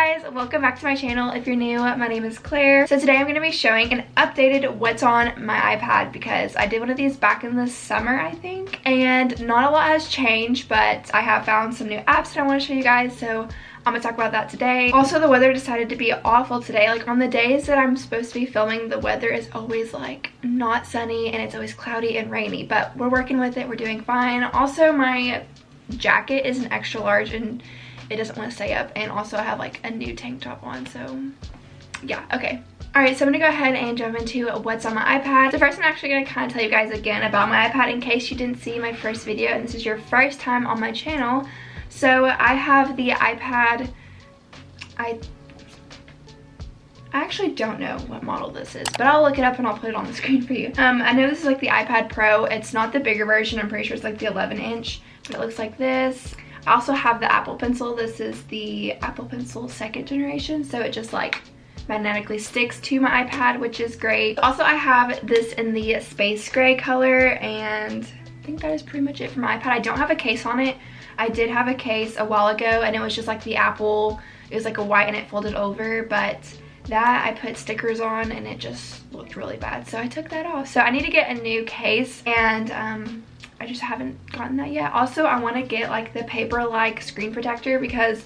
guys, welcome back to my channel. If you're new, my name is Claire. So today I'm going to be showing an updated what's on my iPad because I did one of these back in the summer, I think, and not a lot has changed, but I have found some new apps that I want to show you guys, so I'm gonna talk about that today. Also, the weather decided to be awful today. Like on the days that I'm supposed to be filming, the weather is always like not sunny and it's always cloudy and rainy, but we're working with it, we're doing fine. Also, my jacket is an extra large and it doesn't want to stay up, and also I have like a new tank top on, so yeah, okay. Alright, so I'm gonna go ahead and jump into what's on my iPad. So first I'm actually gonna kind of tell you guys again about my iPad in case you didn't see my first video and this is your first time on my channel. So I have the iPad, I actually don't know what model this is, but I'll look it up and I'll put it on the screen for you. I know this is like the iPad Pro. It's not the bigger version. I'm pretty sure it's like the 11-inch, but it looks like this. I also have the Apple Pencil. This is the Apple Pencil 2nd generation, so it just like magnetically sticks to my iPad, which is great. Also, I have this in the space gray color, and I think that is pretty much it for my iPad. I don't have a case on it. I did have a case a while ago, and it was just like the Apple, it was like a white and it folded over, but that I put stickers on and it just looked really bad, so I took that off. So I need to get a new case, and I just haven't gotten that yet. Also, I want to get like the paper-like screen protector because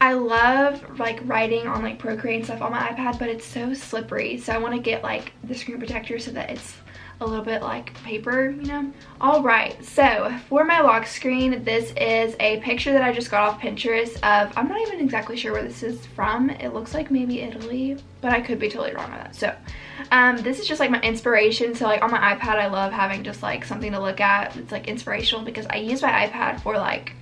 I love like writing on like Procreate and stuff on my iPad, but it's so slippery. So I want to get like the screen protector so that it's a little bit like paper, you know. All right, so for my lock screen, this is a picture that I just got off Pinterest of, I'm not even exactly sure where this is from. It looks like maybe Italy, but I could be totally wrong on that. So this is just like my inspiration. So like on my iPad, I love having just like something to look at. It's like inspirational because I use my iPad for like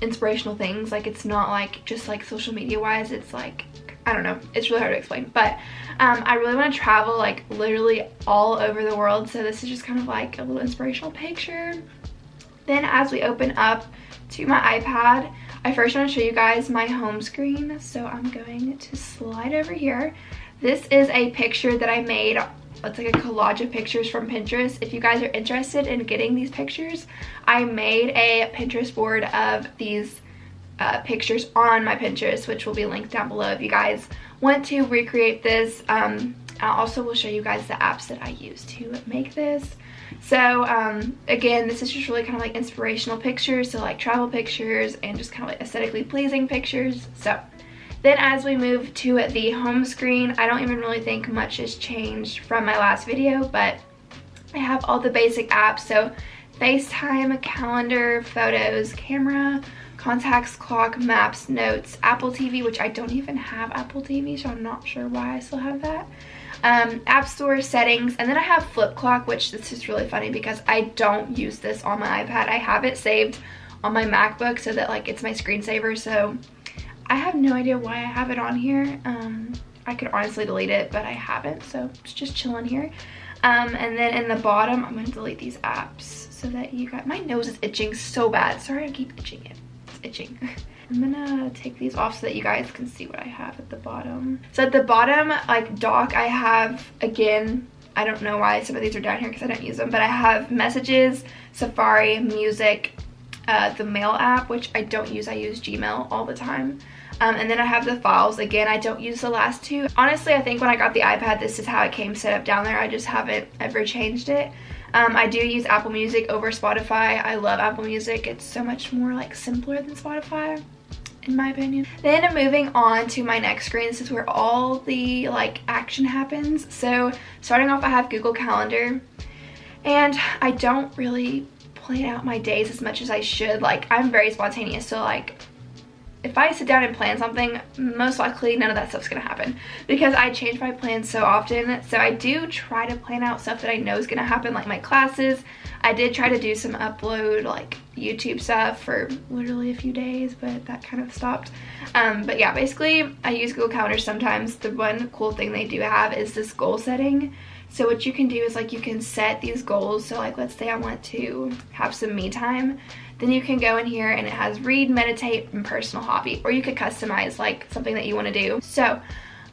inspirational things. Like it's not like just like social media wise, it's like, I don't know, it's really hard to explain, but I really want to travel like literally all over the world, so this is just kind of like a little inspirational picture. Then as we open up to my iPad, I first want to show you guys my home screen, so I'm going to slide over here. This is a picture that I made. It's like a collage of pictures from Pinterest. If you guys are interested in getting these pictures, I made a Pinterest board of these pictures on my Pinterest, which will be linked down below if you guys want to recreate this. I also will show you guys the apps that I use to make this. So again, this is just really kind of like inspirational pictures, so like travel pictures and just kind of like aesthetically pleasing pictures. So then as we move to the home screen, I don't even really think much has changed from my last video, but I have all the basic apps. So FaceTime, calendar, photos, camera, contacts, clock, maps, notes, Apple TV, which I don't even have Apple TV, so I'm not sure why I still have that. App Store, settings, and then I have Flip Clock, which this is really funny because I don't use this on my iPad. I have it saved on my MacBook so that like it's my screensaver, so I have no idea why I have it on here. I could honestly delete it, but I haven't, so it's just chilling here. And then in the bottom, I'm going to delete these apps so that you guys, my nose is itching so bad. Sorry, I keep itching it. Itching. I'm gonna take these off so that you guys can see what I have at the bottom. So at the bottom, like dock, I have, again, I don't know why some of these are down here because I don't use them, but I have messages, Safari, music, the mail app, which I don't use. I use Gmail all the time. And then I have the files. Again, I don't use the last two. Honestly, I think when I got the iPad, this is how it came set up down there. I just haven't ever changed it. I do use Apple Music over Spotify. I love Apple Music. It's so much more like simpler than Spotify, in my opinion. Then moving on to my next screen, this is where all the like action happens. So starting off, I have Google Calendar, and I don't really plan out my days as much as I should. Like I'm very spontaneous, so like if I sit down and plan something, most likely none of that stuff's gonna happen because I change my plans so often. So I do try to plan out stuff that I know is gonna happen, like my classes. I did try to do some upload like YouTube stuff for literally a few days, but that kind of stopped. But yeah, basically I use Google Calendar sometimes. The one cool thing they do have is this goal setting. So what you can do is like you can set these goals. So like let's say I want to have some me time. Then you can go in here and it has read, meditate, and personal hobby. Or you could customize like something that you want to do. So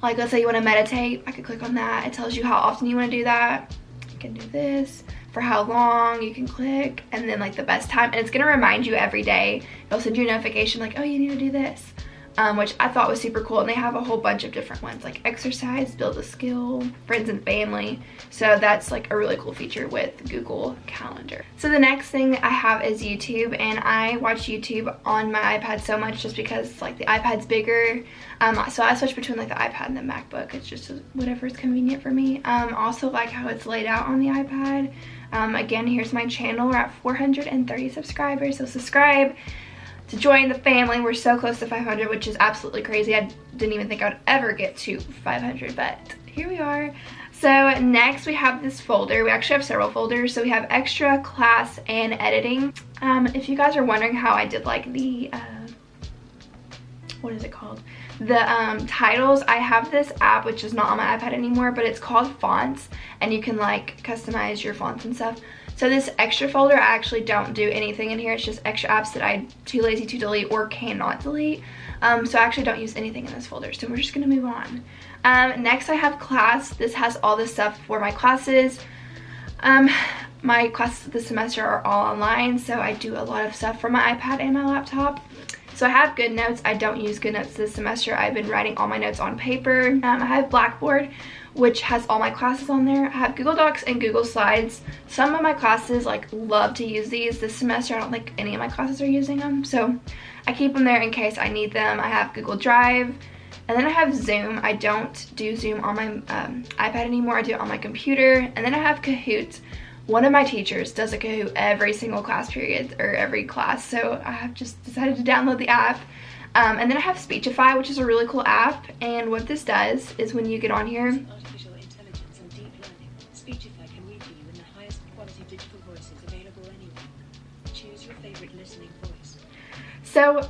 like let's say you want to meditate, I could click on that. It tells you how often you want to do that. You can do this. For how long, you can click, and then like the best time. And it's going to remind you every day. It'll send you a notification like, oh, you need to do this. which I thought was super cool. And they have a whole bunch of different ones like exercise, build a skill, friends and family. So that's like a really cool feature with Google Calendar. So the next thing I have is YouTube, and I watch YouTube on my iPad so much just because like the iPad's bigger. So I switch between like the iPad and the MacBook. It's just whatever is convenient for me. Also like how it's laid out on the iPad. Again, here's my channel. We're at 430 subscribers, so subscribe to join the family. We're so close to 500, which is absolutely crazy. I didn't even think I would ever get to 500, but here we are. So next we have this folder. We actually have several folders. So we have extra, class, and editing. If you guys are wondering how I did like the what is it called, the titles, I have this app which is not on my iPad anymore, but it's called Fonts, and you can like customize your fonts and stuff. So this extra folder, I actually don't do anything in here. It's just extra apps that I'm too lazy to delete or cannot delete. So I actually don't use anything in this folder. So we're just gonna move on. Next I have class. This has all the stuff for my classes. My classes this semester are all online, so I do a lot of stuff from my iPad and my laptop. So I have GoodNotes. I don't use GoodNotes this semester. I've been writing all my notes on paper. I have Blackboard, which has all my classes on there. I have Google Docs and Google Slides. Some of my classes like love to use these. This semester I don't think any of my classes are using them, so I keep them there in case I need them. I have Google Drive, and then I have Zoom. I don't do Zoom on my iPad anymore. I do it on my computer. And then I have Kahoot. One of my teachers does a Kahoot every single class period, or every class, so I have just decided to download the app. And then I have Speechify, which is a really cool app, and what this does is when you get on here, artificial intelligence and deep learning, Speechify can read for you in the highest quality digital voices available anywhere. Choose your favorite listening voice. So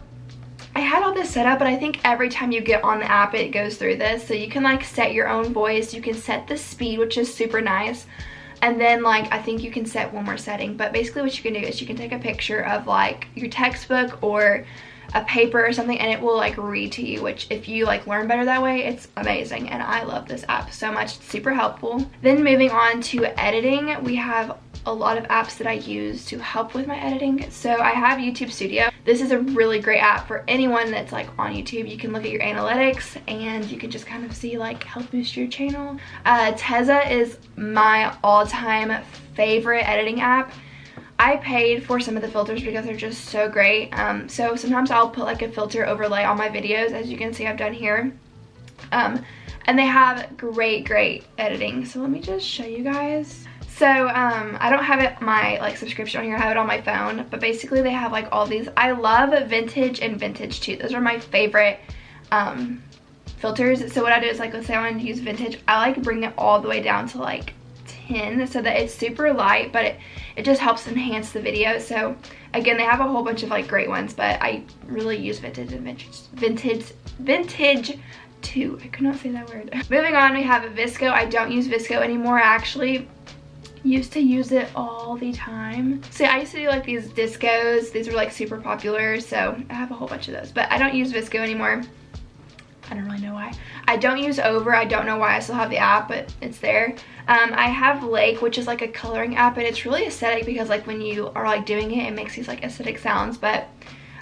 I had all this set up, but I think every time you get on the app it goes through this. So you can like set your own voice, you can set the speed, which is super nice. And then like I think you can set one more setting, but basically what you can do is you can take a picture of like your textbook or a paper or something, and it will like read to you, which if you like learn better that way, it's amazing. And I love this app so much. It's super helpful. Then moving on to editing, we have a lot of apps that I use to help with my editing. So I have YouTube Studio. This is a really great app for anyone that's like on YouTube. You can look at your analytics and you can just kind of see like help boost your channel. Teza is my all-time favorite editing app. I paid for some of the filters because they're just so great. So sometimes I'll put like a filter overlay on my videos, as you can see I've done here. And they have great editing. So let me just show you guys. So I don't have it my like subscription on here, I have it on my phone, but basically they have like all these. I love Vintage and Vintage too. Those are my favorite filters. So what I do is like, let's say I want to use Vintage, I like bring it all the way down to like 10 so that it's super light, but it just helps enhance the video. So again, they have a whole bunch of like great ones, but I really use Vintage and Vintage too. I could not say that word. Moving on, we have VSCO. I don't use VSCO anymore. I actually used to use it all the time. So I used to do like these discos. These were like super popular, so I have a whole bunch of those, but I don't use VSCO anymore. I don't really know why. I don't use Over. I don't know why I still have the app, but it's there. I have Lake, which is like a coloring app, and it's really aesthetic because like when you are like doing it, it makes these like aesthetic sounds, but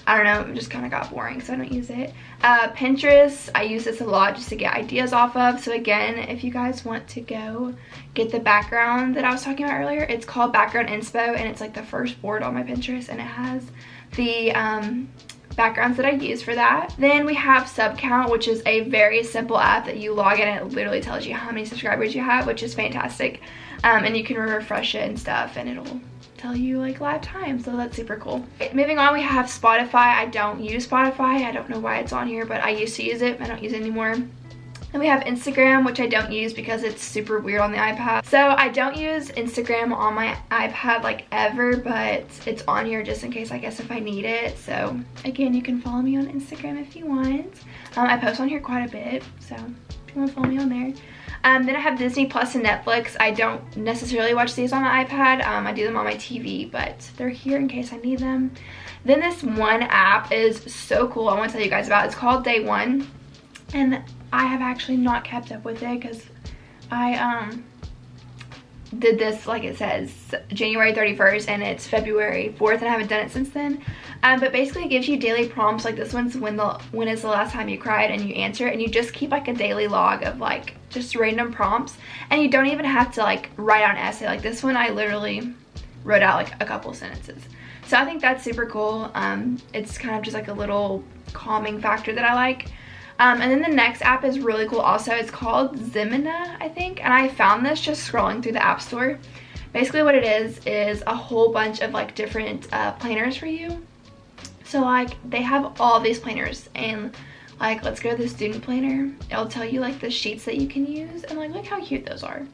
I don't know, it just kind of got boring, so I don't use it. Pinterest, I use this a lot just to get ideas off of. So again, if you guys want to go get the background that I was talking about earlier, it's called Background Inspo, and it's like the first board on my Pinterest, and it has the backgrounds that I use for that. Then we have SubCount, which is a very simple app that you log in and it literally tells you how many subscribers you have, which is fantastic. And you can refresh it and stuff, and it'll tell you like live time, so that's super cool. Moving on, we have Spotify. I don't use Spotify. I don't know why it's on here, but I used to use it. I don't use it anymore. Then we have Instagram, which I don't use because it's super weird on the iPad. So I don't use Instagram on my iPad like ever, but it's on here just in case, I guess, if I need it. So again, you can follow me on Instagram if you want. I post on here quite a bit, so if you want to follow me on there. Then I have Disney Plus and Netflix. I don't necessarily watch these on my iPad. I do them on my TV, but they're here in case I need them. Then this one app is so cool. I want to tell you guys about. It's called Day One, and I have actually not kept up with it because I did this, like it says, January 31st, and it's February 4th, and I haven't done it since then. But basically it gives you daily prompts. Like this one's when is the last time you cried, and you answer it, and you just keep like a daily log of like just random prompts, and you don't even have to like write out an essay. Like this one, I literally wrote out like a couple sentences. So I think that's super cool. It's kind of just like a little calming factor that I like. And then the next app is really cool also. It's called Ximena, I think. And I found this just scrolling through the app store. Basically what it is a whole bunch of like different planners for you. So like they have all these planners, and like let's go to the student planner. It'll tell you like the sheets that you can use, and like look how cute those are.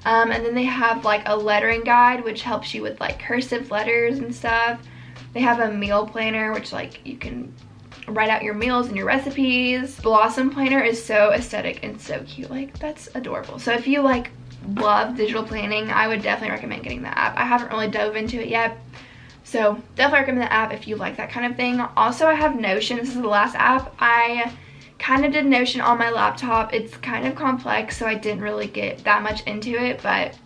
And then they have like a lettering guide, which helps you with like cursive letters and stuff. They have a meal planner, which like you can write out your meals and your recipes. Blossom planner is so aesthetic and so cute. Like that's adorable. So if you like love digital planning, I would definitely recommend getting that app. I haven't really dove into it yet, so definitely recommend the app if you like that kind of thing. Also, I have Notion. This is the last app. I kind of did Notion on my laptop. It's kind of complex, so I didn't really get that much into it, but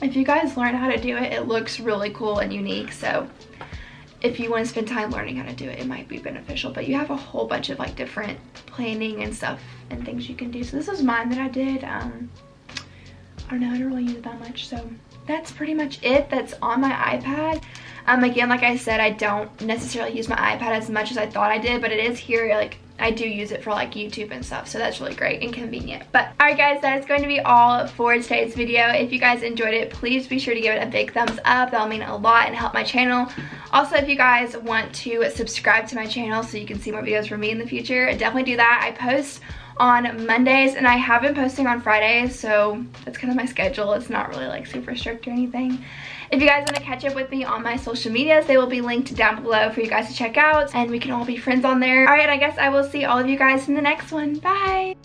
if you guys learn how to do it, it looks really cool and unique. So if you want to spend time learning how to do it, it might be beneficial. But you have a whole bunch of like different planning and stuff and things you can do. So this is mine that I did. I don't know, I don't really use it that much. So that's pretty much it that's on my iPad. Again, like I said, I don't necessarily use my iPad as much as I thought I did, but it is here. Like I do use it for like YouTube and stuff, so that's really great and convenient. But alright guys, that is going to be all for today's video. If you guys enjoyed it, please be sure to give it a big thumbs up. That'll mean a lot and help my channel. Also, if you guys want to subscribe to my channel so you can see more videos from me in the future, definitely do that. I post on Mondays, and I have been posting on Fridays, so that's kind of my schedule. It's not really like super strict or anything. If you guys want to catch up with me on my social medias, they will be linked down below for you guys to check out, and we can all be friends on there. Alright, I guess I will see all of you guys in the next one. Bye!